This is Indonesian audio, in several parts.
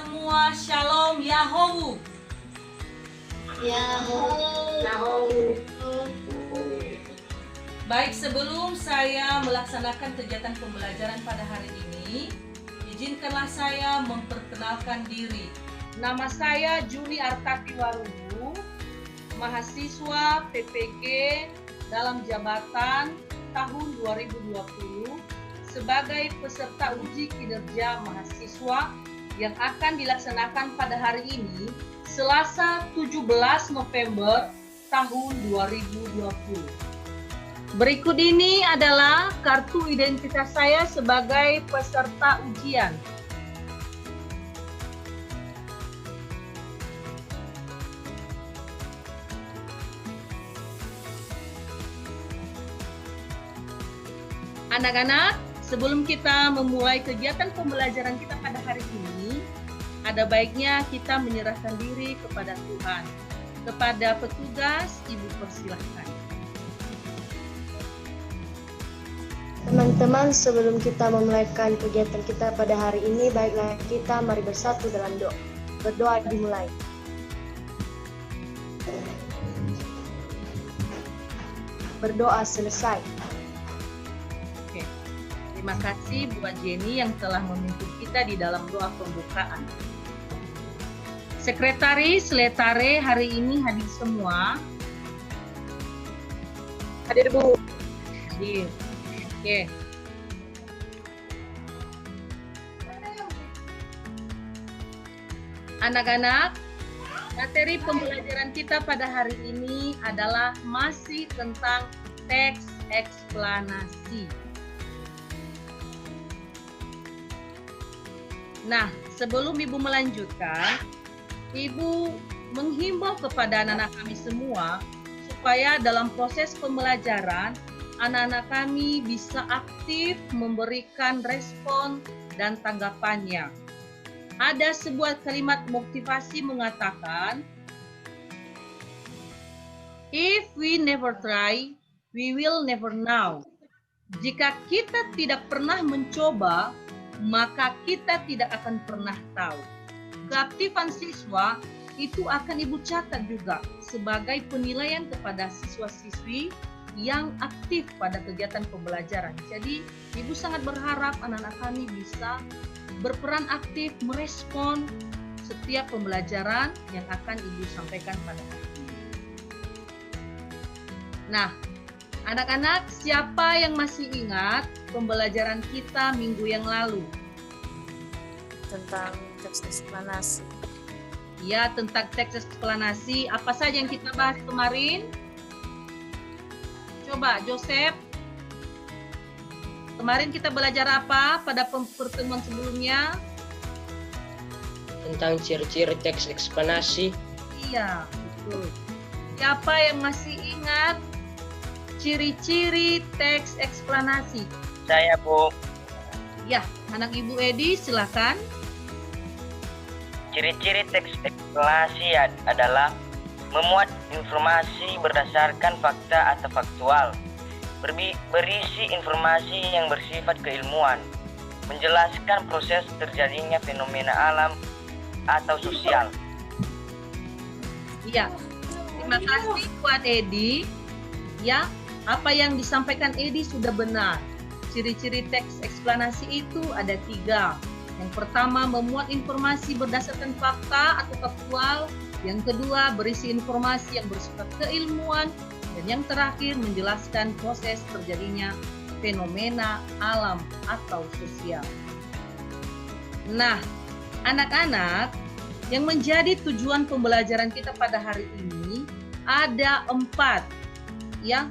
semua, Shalom Yahoo. Baik, sebelum saya melaksanakan kegiatan pembelajaran pada hari ini, izinkanlah saya memperkenalkan diri. Nama saya Juni Artati Warubu, mahasiswa PPG dalam jabatan tahun 2020 sebagai peserta uji kinerja mahasiswa yang akan dilaksanakan pada hari ini, Selasa 17 November tahun 2020. Berikut ini adalah kartu identitas saya sebagai peserta ujian. Anak-anak, sebelum kita memulai kegiatan pembelajaran kita pada hari ini, ada baiknya kita menyerahkan diri kepada Tuhan. Kepada petugas, Ibu persilahkan. Teman-teman, sebelum kita memulaikan kegiatan kita pada hari ini, baiklah kita mari bersatu dalam doa. Berdoa dimulai. Berdoa selesai. Oke. Terima kasih buat Jenny yang telah memimpin kita di dalam doa pembukaan. Sekretaris Letare hari ini hadir semua. Hadir, Bu. Hadir. Oke. Anak-anak, materi pembelajaran kita pada hari ini adalah masih tentang teks eksplanasi. Nah, sebelum Ibu melanjutkan, Ibu menghimbau kepada anak-anak kami semua supaya dalam proses pembelajaran anak-anak kami bisa aktif memberikan respon dan tanggapannya. Ada sebuah kalimat motivasi mengatakan, "If we never try, we will never know." Jika kita tidak pernah mencoba, maka kita tidak akan pernah tahu. Keaktifan siswa itu akan Ibu catat juga sebagai penilaian kepada siswa-siswi yang aktif pada kegiatan pembelajaran. Jadi, Ibu sangat berharap anak-anak kami bisa berperan aktif merespon setiap pembelajaran yang akan Ibu sampaikan pada hari ini. Nah, anak-anak, siapa yang masih ingat pembelajaran kita minggu yang lalu? Tentang teks eksplanasi. Ya, tentang teks eksplanasi. Apa saja yang kita bahas kemarin? Coba, Joseph. Kemarin kita belajar apa pada pertemuan sebelumnya? Tentang ciri-ciri teks eksplanasi. Iya, betul. Siapa yang masih ingat ciri-ciri teks eksplanasi? Saya, Bu. Ya, anak Ibu Edi, silakan. Ciri-ciri teks eksplanasi adalah memuat informasi berdasarkan fakta atau faktual, berisi informasi yang bersifat keilmuan, menjelaskan proses terjadinya fenomena alam atau sosial. Iya, terima kasih buat Edi. Ya, apa yang disampaikan Edi sudah benar. Ciri-ciri teks eksplanasi itu ada 3. Yang pertama, memuat informasi berdasarkan fakta atau faktual. Yang kedua, berisi informasi yang bersifat keilmuan. Dan yang terakhir, menjelaskan proses terjadinya fenomena alam atau sosial. Nah, anak-anak, yang menjadi tujuan pembelajaran kita pada hari ini ada 4. Ya,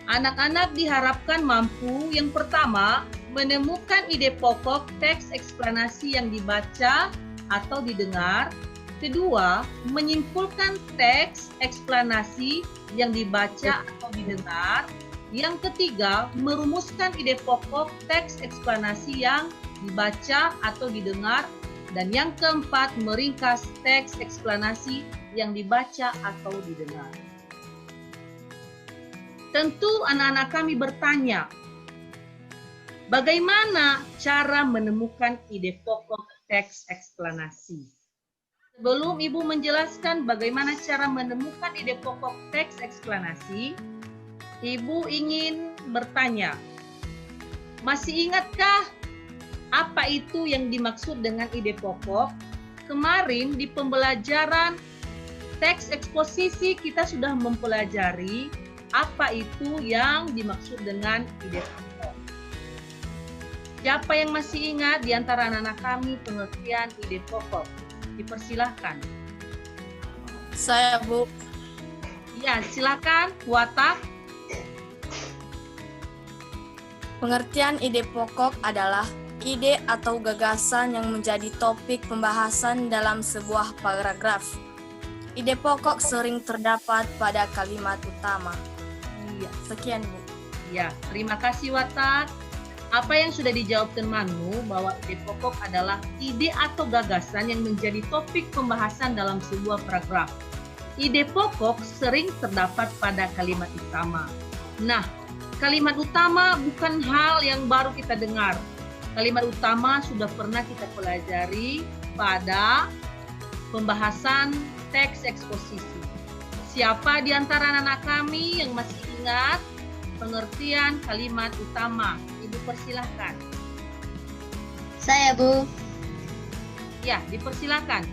anak-anak diharapkan mampu, yang pertama, menemukan ide pokok teks eksplanasi yang dibaca atau didengar. Kedua, menyimpulkan teks eksplanasi yang dibaca atau didengar. Yang ketiga, merumuskan ide pokok teks eksplanasi yang dibaca atau didengar. Dan yang keempat, meringkas teks eksplanasi yang dibaca atau didengar. Tentu anak-anak kami bertanya, bagaimana cara menemukan ide pokok teks eksplanasi? Sebelum Ibu menjelaskan bagaimana cara menemukan ide pokok teks eksplanasi, Ibu ingin bertanya, masih ingatkah apa itu yang dimaksud dengan ide pokok? Kemarin di pembelajaran teks eksposisi kita sudah mempelajari apa itu yang dimaksud dengan ide pokok. Siapa yang masih ingat di antara anak-anak kami pengertian ide pokok? Dipersilahkan. Saya, Bu. Ya, silakan, Watak. Pengertian ide pokok adalah ide atau gagasan yang menjadi topik pembahasan dalam sebuah paragraf. Ide pokok sering terdapat pada kalimat utama. Iya. Sekian, Bu. Ya, terima kasih Watak. Apa yang sudah dijawabkan Manu bahwa ide pokok adalah ide atau gagasan yang menjadi topik pembahasan dalam sebuah paragraf. Ide pokok sering terdapat pada kalimat utama. Nah, kalimat utama bukan hal yang baru kita dengar. Kalimat utama sudah pernah kita pelajari pada pembahasan teks eksposisi. Siapa di antara anak kami yang masih ingat pengertian kalimat utama? Ibu persilahkan. Saya, Bu. Ya, dipersilahkan.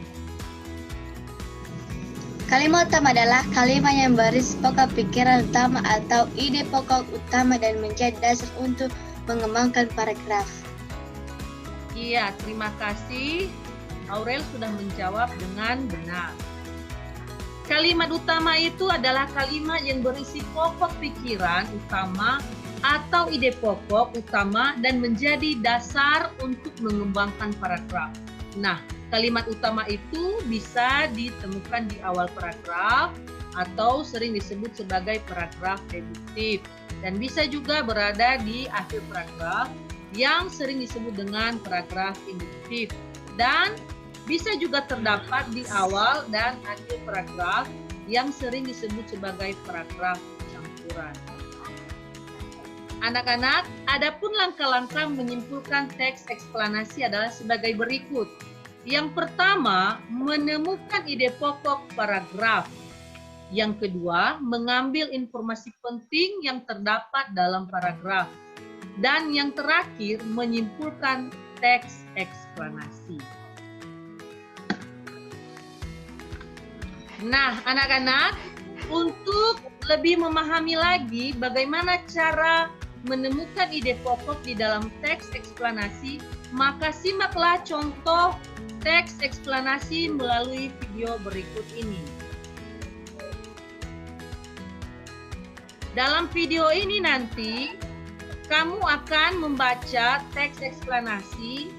Kalimat utama adalah kalimat yang berisi pokok pikiran utama atau ide pokok utama dan menjadi dasar untuk mengembangkan paragraf. Iya, terima kasih. Aurel sudah menjawab dengan benar. Kalimat utama itu adalah kalimat yang berisi pokok pikiran utama atau ide pokok utama dan menjadi dasar untuk mengembangkan paragraf. Nah, kalimat utama itu bisa ditemukan di awal paragraf atau sering disebut sebagai paragraf deduktif dan bisa juga berada di akhir paragraf yang sering disebut dengan paragraf induktif dan bisa juga terdapat di awal dan akhir paragraf yang sering disebut sebagai paragraf campuran. Anak-anak, adapun langkah-langkah menyimpulkan teks eksplanasi adalah sebagai berikut. Yang pertama, menemukan ide pokok paragraf. Yang kedua, mengambil informasi penting yang terdapat dalam paragraf. Dan yang terakhir, menyimpulkan teks eksplanasi. Nah, anak-anak, untuk lebih memahami lagi bagaimana cara menemukan ide pokok di dalam teks eksplanasi, maka simaklah contoh teks eksplanasi melalui video berikut ini. Dalam video ini nanti, kamu akan membaca teks eksplanasi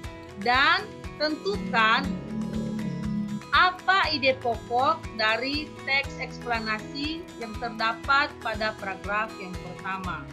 dan tentukan apa ide pokok dari teks eksplanasi yang terdapat pada paragraf yang pertama.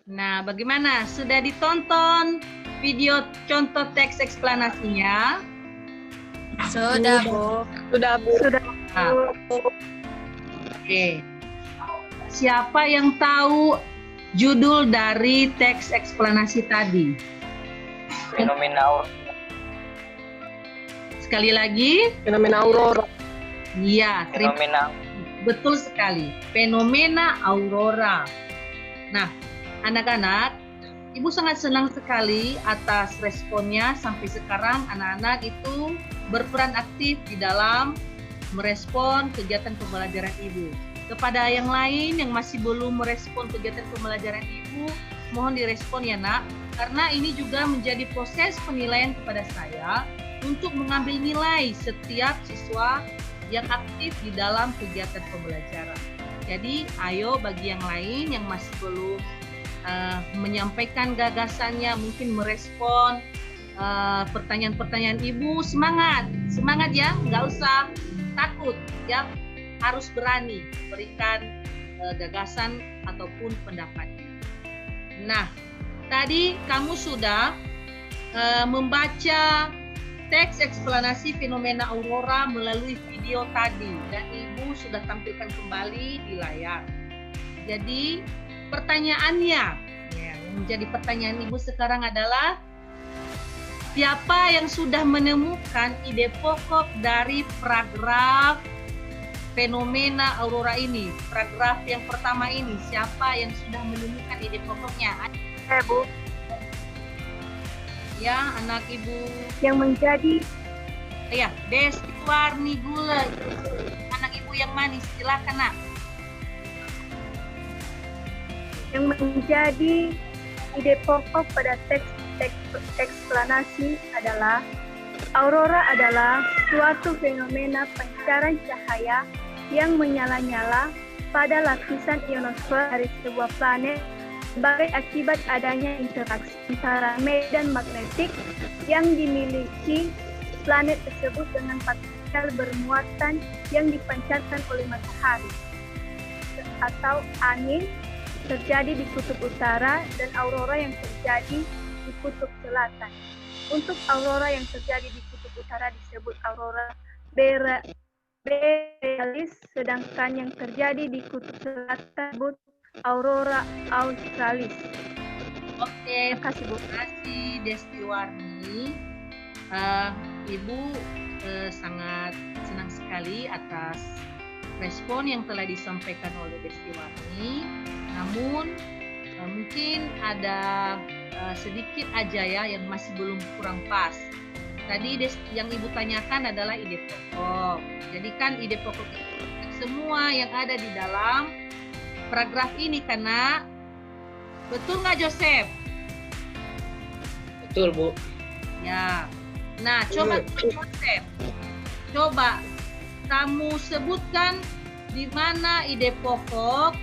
Nah, bagaimana? Sudah ditonton video contoh teks eksplanasinya? Sudah, Bu. Sudah, Bu. Nah, oke. Siapa yang tahu judul dari teks eksplanasi tadi? Fenomena Sekali lagi? Fenomena aurora. Iya, fenomena betul sekali. Fenomena aurora. Nah, anak-anak, Ibu sangat senang sekali atas responnya. Sampai sekarang anak-anak itu berperan aktif di dalam merespon kegiatan pembelajaran Ibu. Kepada yang lain yang masih belum merespon kegiatan pembelajaran Ibu, mohon direspon ya nak, karena ini juga menjadi proses penilaian kepada saya untuk mengambil nilai setiap siswa yang aktif di dalam kegiatan pembelajaran. Jadi ayo bagi yang lain yang masih belum menyampaikan gagasannya, mungkin merespon pertanyaan-pertanyaan Ibu, semangat ya, nggak usah takut ya, harus berani berikan gagasan ataupun pendapatnya. Nah, tadi kamu sudah membaca teks eksplanasi fenomena aurora melalui video tadi dan Ibu sudah tampilkan kembali di layar. Jadi pertanyaannya, yang menjadi pertanyaan Ibu sekarang adalah siapa yang sudah menemukan ide pokok dari paragraf fenomena aurora ini? Paragraf yang pertama ini, siapa yang sudah menemukan ide pokoknya? Bu. Ya, anak Ibu. Yang menjadi Ya, Desti Warni Gula. Anak Ibu yang manis, silakan nak. yang menjadi ide pokok pada teks eksplanasi adalah aurora adalah suatu fenomena pancaran cahaya yang menyala-nyala pada lapisan ionosfer dari sebuah planet sebagai akibat adanya interaksi antara medan magnetik yang dimiliki planet tersebut dengan partikel bermuatan yang dipancarkan oleh matahari atau angin terjadi di kutub utara dan aurora yang terjadi di kutub selatan. Untuk aurora yang terjadi di kutub utara disebut aurora borealis, sedangkan yang terjadi di kutub selatan disebut aurora australis. Oke, terima kasih Desti Warni. Ibu sangat senang sekali atas respon yang telah disampaikan oleh Desti Warni. Namun mungkin ada sedikit aja ya yang masih belum kurang pas. Tadi yang Ibu tanyakan adalah ide pokok. Jadi kan ide pokok itu semua yang ada di dalam paragraf ini karena betul nggak Joseph? betul Bu. Ya. Nah, coba Joseph. Coba kamu sebutkan di mana ide pokok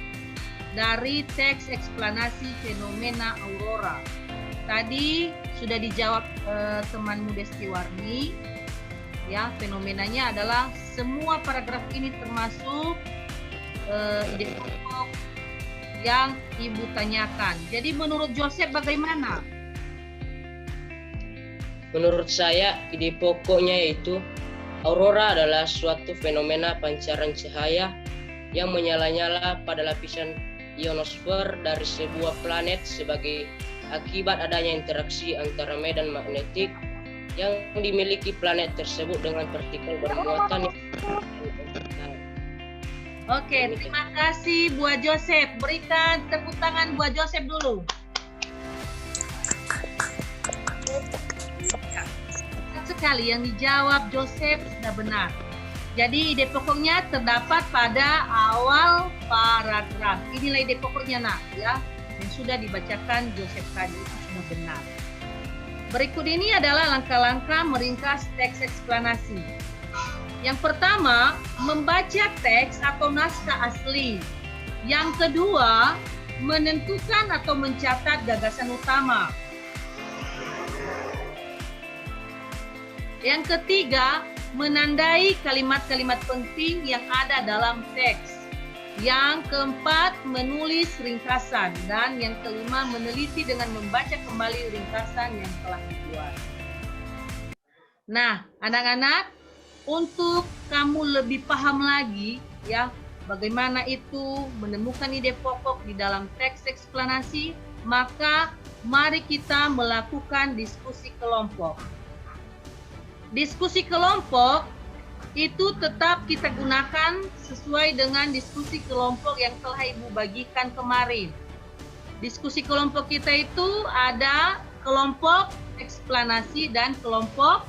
dari teks eksplanasi fenomena aurora. Tadi sudah dijawab temanmu Desti Warni. Ya, fenomenanya adalah semua paragraf ini termasuk ide pokok yang Ibu tanyakan. Jadi menurut Joseph bagaimana? Menurut saya, ide pokoknya yaitu aurora adalah suatu fenomena pancaran cahaya yang menyala-nyala pada lapisan ionosfer dari sebuah planet sebagai akibat adanya interaksi antara medan magnetik yang dimiliki planet tersebut dengan partikel bermuatan. Oke, terima kasih buat Joseph. Berikan tepuk tangan buat Joseph dulu. Sekali yang dijawab Joseph sudah benar. Jadi ide pokoknya terdapat pada awal paragraf. Inilah ide pokoknya nak ya, yang sudah dibacakan Joseph tadi, itu sudah benar. Berikut ini adalah langkah-langkah meringkas teks eksplanasi. Yang pertama, membaca teks atau naskah asli. Yang kedua, menentukan atau mencatat gagasan utama. Yang ketiga, menandai kalimat-kalimat penting yang ada dalam teks. Yang keempat, menulis ringkasan. Dan yang kelima, meneliti dengan membaca kembali ringkasan yang telah dibuat. Nah, anak-anak, untuk kamu lebih paham lagi ya, bagaimana itu menemukan ide pokok di dalam teks eksplanasi, maka mari kita melakukan diskusi kelompok. Diskusi kelompok itu tetap kita gunakan sesuai dengan diskusi kelompok yang telah Ibu bagikan kemarin. Diskusi kelompok kita itu ada kelompok eksplanasi dan kelompok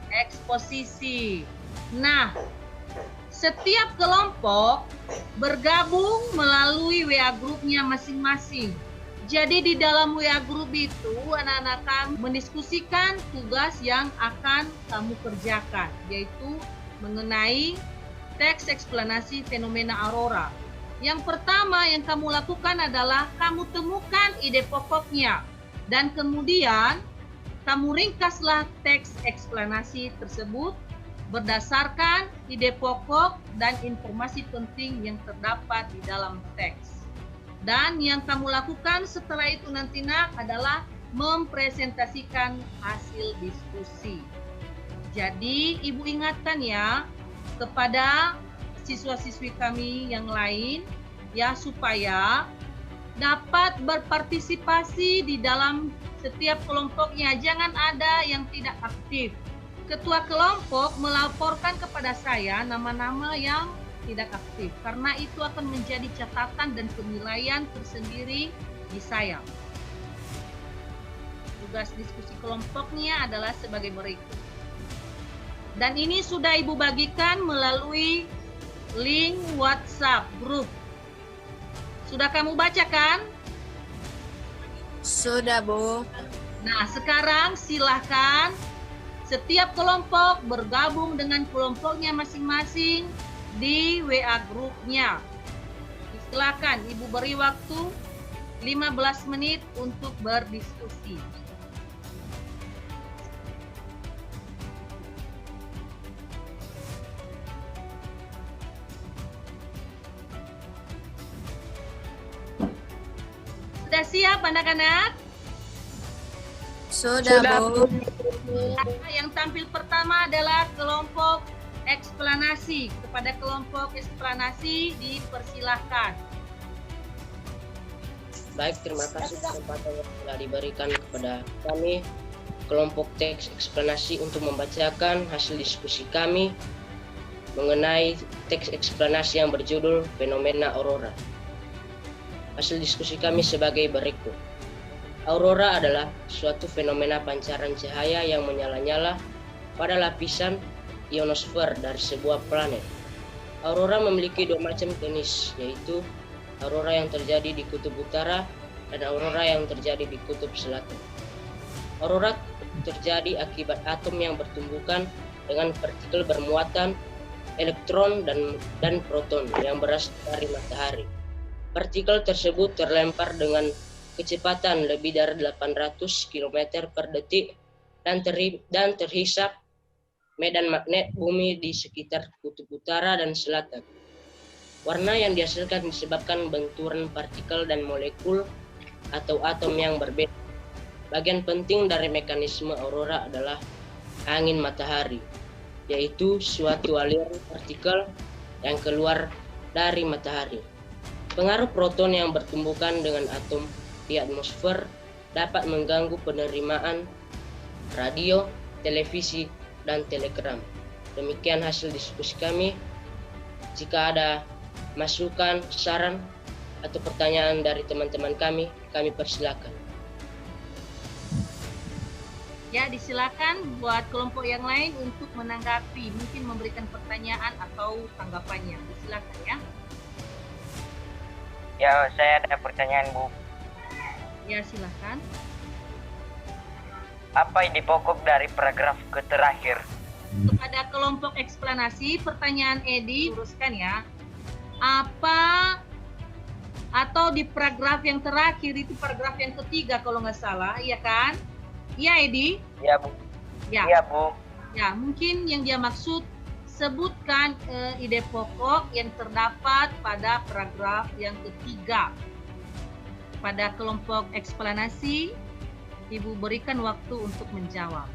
eksposisi. Nah, setiap kelompok bergabung melalui WA grupnya masing-masing. Jadi di dalam WA group itu anak-anak kami mendiskusikan tugas yang akan kamu kerjakan, yaitu mengenai teks eksplanasi fenomena aurora. Yang pertama yang kamu lakukan adalah kamu temukan ide pokoknya dan kemudian kamu ringkaslah teks eksplanasi tersebut berdasarkan ide pokok dan informasi penting yang terdapat di dalam teks. Dan yang kamu lakukan setelah itu nanti nak adalah mempresentasikan hasil diskusi. Jadi Ibu ingatkan ya kepada siswa-siswi kami yang lain ya, supaya dapat berpartisipasi di dalam setiap kelompoknya. Jangan ada yang tidak aktif. Ketua kelompok melaporkan kepada saya nama-nama yang tidak aktif, karena itu akan menjadi catatan dan penilaian tersendiri di saya. Tugas diskusi kelompoknya adalah sebagai berikut. Dan ini sudah Ibu bagikan melalui link WhatsApp grup. Sudah kamu bacakan? Sudah, Bu. Nah, sekarang silahkan setiap kelompok bergabung dengan kelompoknya masing-masing di WA grupnya. Silakan Ibu beri waktu 15 menit untuk berdiskusi. Sudah siap anak-anak? Sudah, Bu. Yang tampil pertama adalah kelompok eksplanasi. Kepada kelompok eksplanasi dipersilahkan. Baik, terima kasih kesempatan yang telah diberikan kepada kami, kelompok teks eksplanasi, untuk membacakan hasil diskusi kami mengenai teks eksplanasi yang berjudul Fenomena Aurora. Hasil diskusi kami sebagai berikut. Aurora adalah suatu fenomena pancaran cahaya yang menyala-nyala pada lapisan ionosfer dari sebuah planet. Aurora memiliki dua macam jenis, yaitu aurora yang terjadi di kutub utara dan aurora yang terjadi di kutub selatan. Aurora terjadi akibat atom yang bertumbukan dengan partikel bermuatan elektron dan proton yang berasal dari matahari. Partikel tersebut terlempar dengan kecepatan lebih dari 800 km per detik dan terhisap medan magnet bumi di sekitar kutub utara dan selatan. Warna yang dihasilkan disebabkan benturan partikel dan molekul atau atom yang berbeda. Bagian penting dari mekanisme aurora adalah angin matahari, yaitu suatu aliran partikel yang keluar dari matahari. Pengaruh proton yang bertumbukan dengan atom di atmosfer dapat mengganggu penerimaan radio, televisi, dan telegram. Demikian hasil diskusi kami. Jika ada masukan, saran, atau pertanyaan dari teman-teman kami persilakan. Ya, disilakan buat kelompok yang lain untuk menanggapi, mungkin memberikan pertanyaan atau tanggapannya. Disilakan ya. Ya, saya ada pertanyaan, Bu. Ya, silakan. Apa ide pokok dari paragraf terakhir? Kepada kelompok eksplanasi, pertanyaan Edi, uruskan ya. Apa atau di paragraf yang terakhir, itu paragraf yang ketiga kalau nggak salah, iya kan? Iya, Edi? Ya, Bu. Ya. Iya, Bu. Ya, mungkin yang dia maksud, sebutkan ide pokok yang terdapat pada paragraf yang ketiga. Pada kelompok eksplanasi, Ibu berikan waktu untuk menjawab.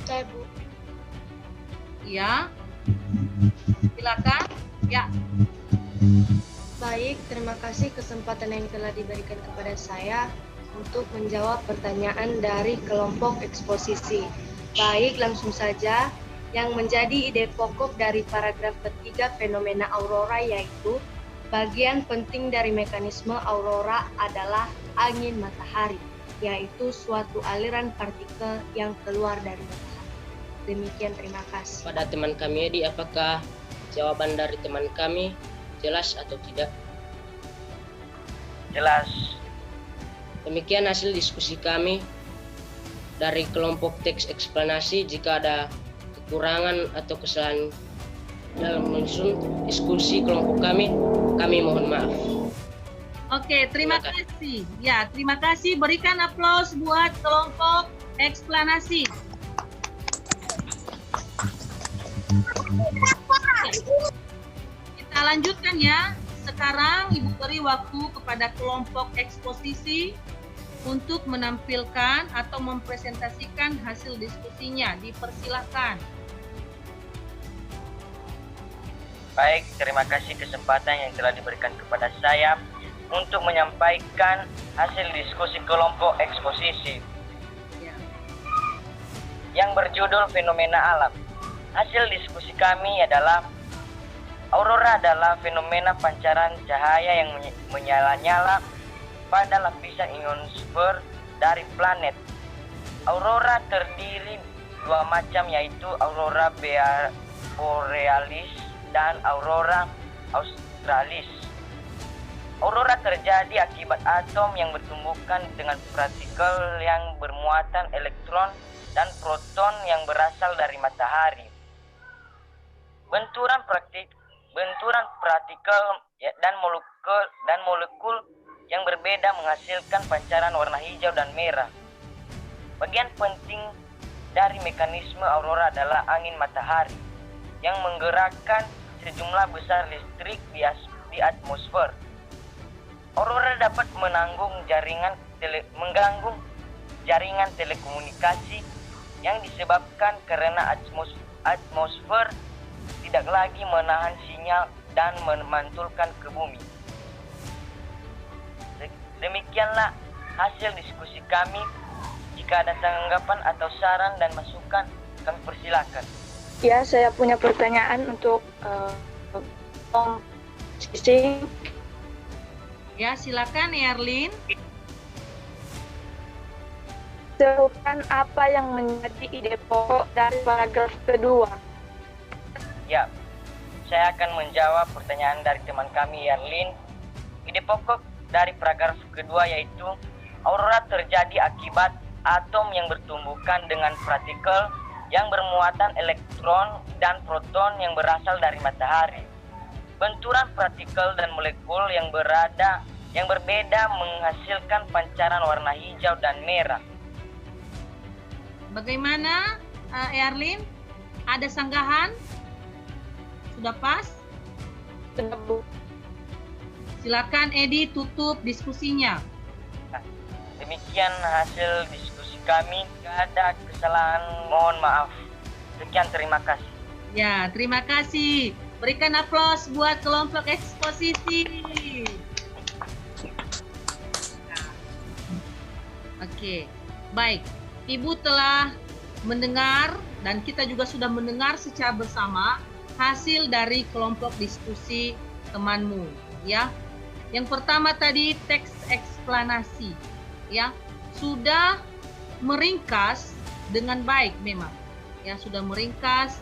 Saya, Bu. Ya, silakan. Ya, Baik, terima kasih kesempatan yang telah diberikan kepada saya untuk menjawab pertanyaan dari kelompok eksposisi. Baik, langsung saja. Yang menjadi ide pokok dari paragraf ketiga fenomena aurora yaitu bagian penting dari mekanisme aurora adalah angin matahari, yaitu suatu aliran partikel yang keluar dari matahari. Demikian, terima kasih. Pada teman kami Edi, apakah jawaban dari teman kami jelas atau tidak? Jelas. Demikian hasil diskusi kami dari kelompok teks eksplanasi. Jika ada kekurangan atau kesalahan dalam menyusun diskusi kelompok kami mohon maaf. oke, terima kasih. Ya, terima kasih. Berikan aplaus buat kelompok eksplanasi. Kita lanjutkan ya. Sekarang Ibu beri waktu kepada kelompok eksposisi untuk menampilkan atau mempresentasikan hasil diskusinya. Dipersilahkan. Baik, terima kasih kesempatan yang telah diberikan kepada saya untuk menyampaikan hasil diskusi kelompok eksposisi Ya. yang berjudul Fenomena Alam. Hasil diskusi kami adalah aurora adalah fenomena pancaran cahaya yang menyala-nyala pada lapisan ionosfer dari planet. Aurora terdiri dua macam, yaitu aurora borealis dan aurora australis. Aurora terjadi akibat atom yang bertumbukan dengan partikel yang bermuatan elektron dan proton yang berasal dari matahari. Benturan partikel dan molekul yang berbeda menghasilkan pancaran warna hijau dan merah. Bagian penting dari mekanisme aurora adalah angin matahari yang menggerakkan sejumlah besar listrik di atmosfer. Aurora dapat mengganggu jaringan telekomunikasi yang disebabkan karena atmosfer tidak lagi menahan sinyal dan memantulkan ke bumi. Demikianlah hasil diskusi kami. Jika ada tanggapan atau saran dan masukan, kami persilakan. Ya, saya punya pertanyaan untuk sisi. Ya, silakan Erlin. Sebutkan apa yang menjadi ide pokok dari paragraf kedua. Ya, saya akan menjawab pertanyaan dari teman kami Erlin. Ide pokok dari paragraf kedua yaitu aurora terjadi akibat atom yang bertumbukan dengan partikel yang bermuatan elektron dan proton yang berasal dari matahari. Benturan partikel dan molekul yang berbeda menghasilkan pancaran warna hijau dan merah. Bagaimana Erlin? Ada sanggahan? Sudah pas? Silakan Edi tutup diskusinya. Demikian hasil diskusi kami. Jika ada kesalahan, mohon maaf. Sekian, terima kasih. Ya, terima kasih. Berikan aplaus buat kelompok eksposisi. Oke, baik. Ibu telah mendengar dan kita juga sudah mendengar secara bersama hasil dari kelompok diskusi temanmu, ya. Yang pertama tadi teks eksplanasi, ya. Sudah meringkas dengan baik memang. Ya, sudah meringkas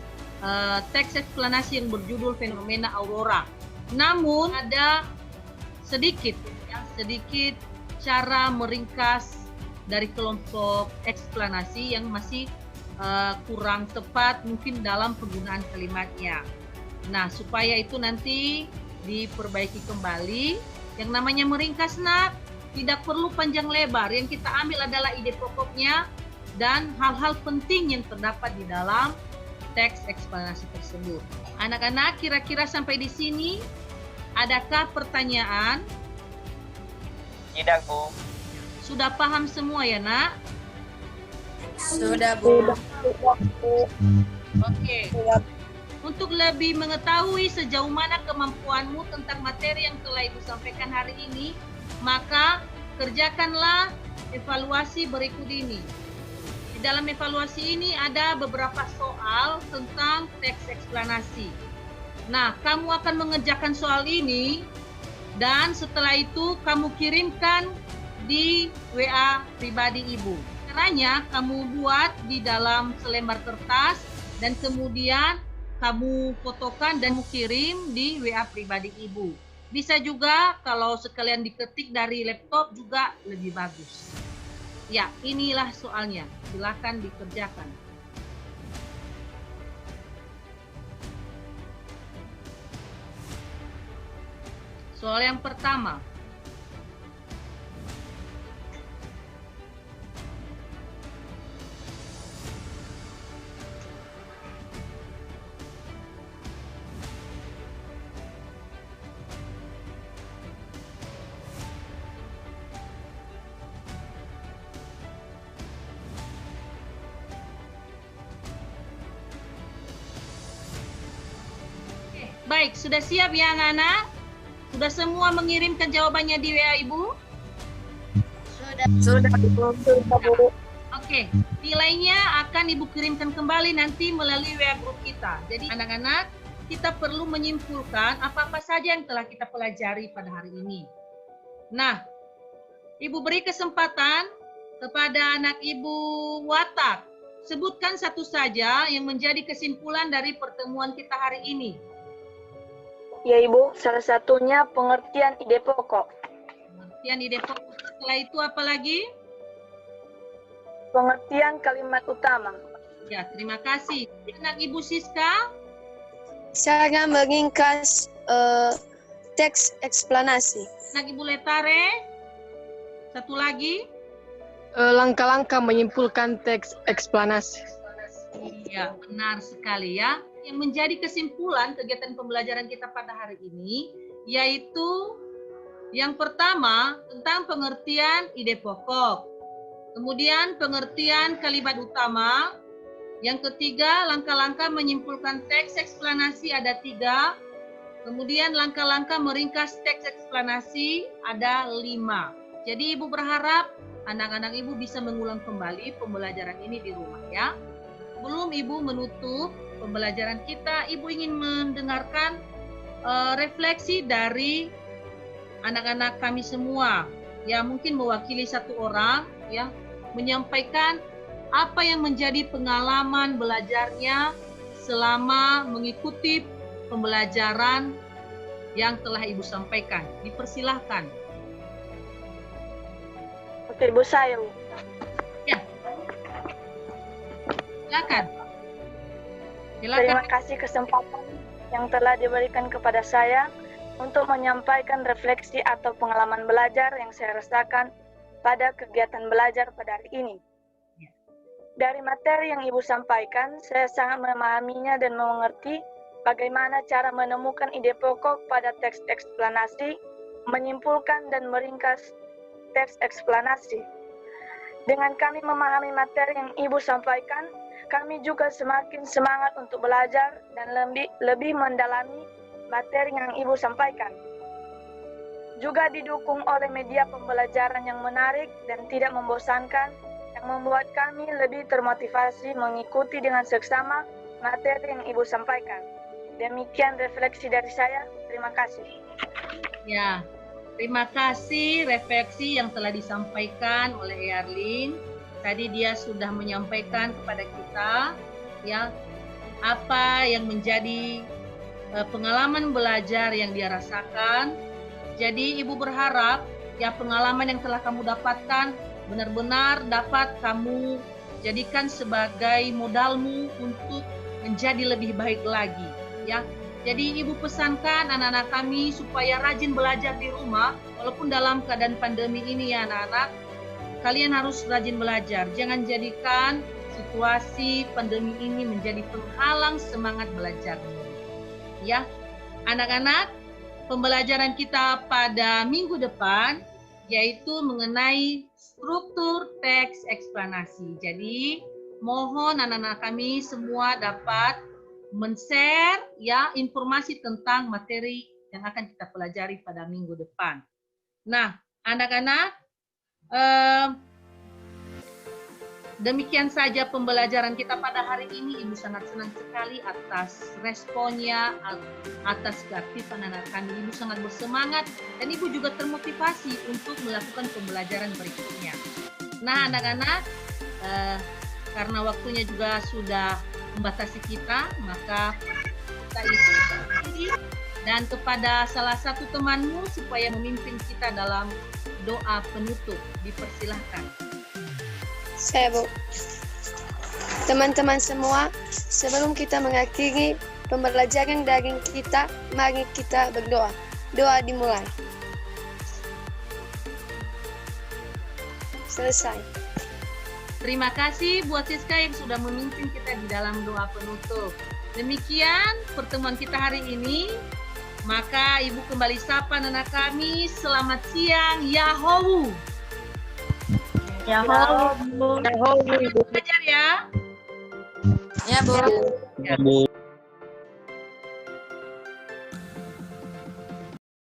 teks eksplanasi yang berjudul fenomena aurora. Namun ada sedikit cara meringkas dari kelompok eksplanasi yang masih kurang tepat mungkin dalam penggunaan kalimatnya. Nah, supaya itu nanti diperbaiki kembali. Yang namanya meringkas, nak, tidak perlu panjang lebar. Yang kita ambil adalah ide pokoknya dan hal-hal penting yang terdapat di dalam teks eksplanasi tersebut. Anak-anak, kira-kira sampai di sini adakah pertanyaan? Tidak, Bu. Sudah paham semua ya, nak? Sudah, Bu. Oke. Untuk lebih mengetahui sejauh mana kemampuanmu tentang materi yang telah Ibu sampaikan hari ini, maka kerjakanlah evaluasi berikut ini. Di dalam evaluasi ini ada beberapa soal tentang teks eksplanasi. Nah, kamu akan mengerjakan soal ini dan setelah itu kamu kirimkan di WA pribadi Ibu. Caranya kamu buat di dalam selembar kertas dan kemudian kamu fotokan dan kirim di WA pribadi Ibu. Bisa juga kalau sekalian diketik dari laptop juga lebih bagus. Ya, inilah soalnya. Silakan dikerjakan. Soal yang pertama. Baik, sudah siap ya anak-anak? Sudah semua mengirimkan jawabannya di WA Ibu? Sudah, Bu. Oke, nilainya akan Ibu kirimkan kembali nanti melalui WA grup kita. Jadi anak-anak, kita perlu menyimpulkan apa-apa saja yang telah kita pelajari pada hari ini. Nah, Ibu beri kesempatan kepada anak Ibu watak. Sebutkan satu saja yang menjadi kesimpulan dari pertemuan kita hari ini. Ya Ibu, salah satunya pengertian ide pokok. Pengertian ide pokok. Setelah itu apa lagi? Pengertian kalimat utama. Ya, terima kasih. Anak Ibu Siska? Cara meringkas teks eksplanasi. Anak Ibu Letare? Satu lagi? Langkah-langkah menyimpulkan teks eksplanasi. Iya, benar sekali ya. Yang menjadi kesimpulan kegiatan pembelajaran kita pada hari ini, yaitu yang pertama tentang pengertian ide pokok. Kemudian pengertian kalimat utama. Yang ketiga, langkah-langkah menyimpulkan teks eksplanasi ada 3. Kemudian langkah-langkah meringkas teks eksplanasi ada 5. Jadi Ibu berharap anak-anak Ibu bisa mengulang kembali pembelajaran ini di rumah ya. Sebelum Ibu menutup pembelajaran kita, Ibu ingin mendengarkan refleksi dari anak-anak kami semua yang mungkin mewakili satu orang yang menyampaikan apa yang menjadi pengalaman belajarnya selama mengikuti pembelajaran yang telah Ibu sampaikan. Dipersilahkan. Oke, Ibu saya. Ya. Silakan. Terima kasih kesempatan yang telah diberikan kepada saya untuk menyampaikan refleksi atau pengalaman belajar yang saya rasakan pada kegiatan belajar pada hari ini. Dari materi yang Ibu sampaikan, saya sangat memahaminya dan mengerti bagaimana cara menemukan ide pokok pada teks eksplanasi, menyimpulkan dan meringkas teks eksplanasi. Dengan kami memahami materi yang Ibu sampaikan, kami juga semakin semangat untuk belajar dan lebih mendalami materi yang Ibu sampaikan. Juga didukung oleh media pembelajaran yang menarik dan tidak membosankan, yang membuat kami lebih termotivasi mengikuti dengan seksama materi yang Ibu sampaikan. Demikian refleksi dari saya. Terima kasih. Ya, terima kasih refleksi yang telah disampaikan oleh Erlin. Tadi dia sudah menyampaikan kepada kita ya apa yang menjadi pengalaman belajar yang dia rasakan. Jadi Ibu berharap ya pengalaman yang telah kamu dapatkan benar-benar dapat kamu jadikan sebagai modalmu untuk menjadi lebih baik lagi ya. Jadi Ibu pesankan anak-anak kami supaya rajin belajar di rumah walaupun dalam keadaan pandemi ini ya anak-anak. Kalian harus rajin belajar. Jangan jadikan situasi pandemi ini menjadi penghalang semangat belajar. Ya, anak-anak, pembelajaran kita pada minggu depan yaitu mengenai struktur teks eksplanasi. Jadi, mohon anak-anak kami semua dapat men-share ya informasi tentang materi yang akan kita pelajari pada minggu depan. Nah, anak-anak, demikian saja pembelajaran kita pada hari ini. Ibu sangat senang sekali atas responnya, atas keaktifan anak kami. Ibu sangat bersemangat dan Ibu juga termotivasi untuk melakukan pembelajaran berikutnya. Nah anak-anak, karena waktunya juga sudah membatasi kita, maka kita isi dan kepada salah satu temanmu supaya memimpin kita dalam doa penutup, dipersilahkan. Saya, Bu. Teman-teman semua, sebelum kita mengakhiri pembelajaran daring kita, mari kita berdoa. Doa dimulai. Selesai. Terima kasih buat Siska yang sudah memimpin kita di dalam doa penutup. Demikian pertemuan kita hari ini. Maka Ibu kembali sapa anak kami. Selamat siang, Yahoo. Yahoo. Yahoo. Belajar ya. Ya, Bu. Ya.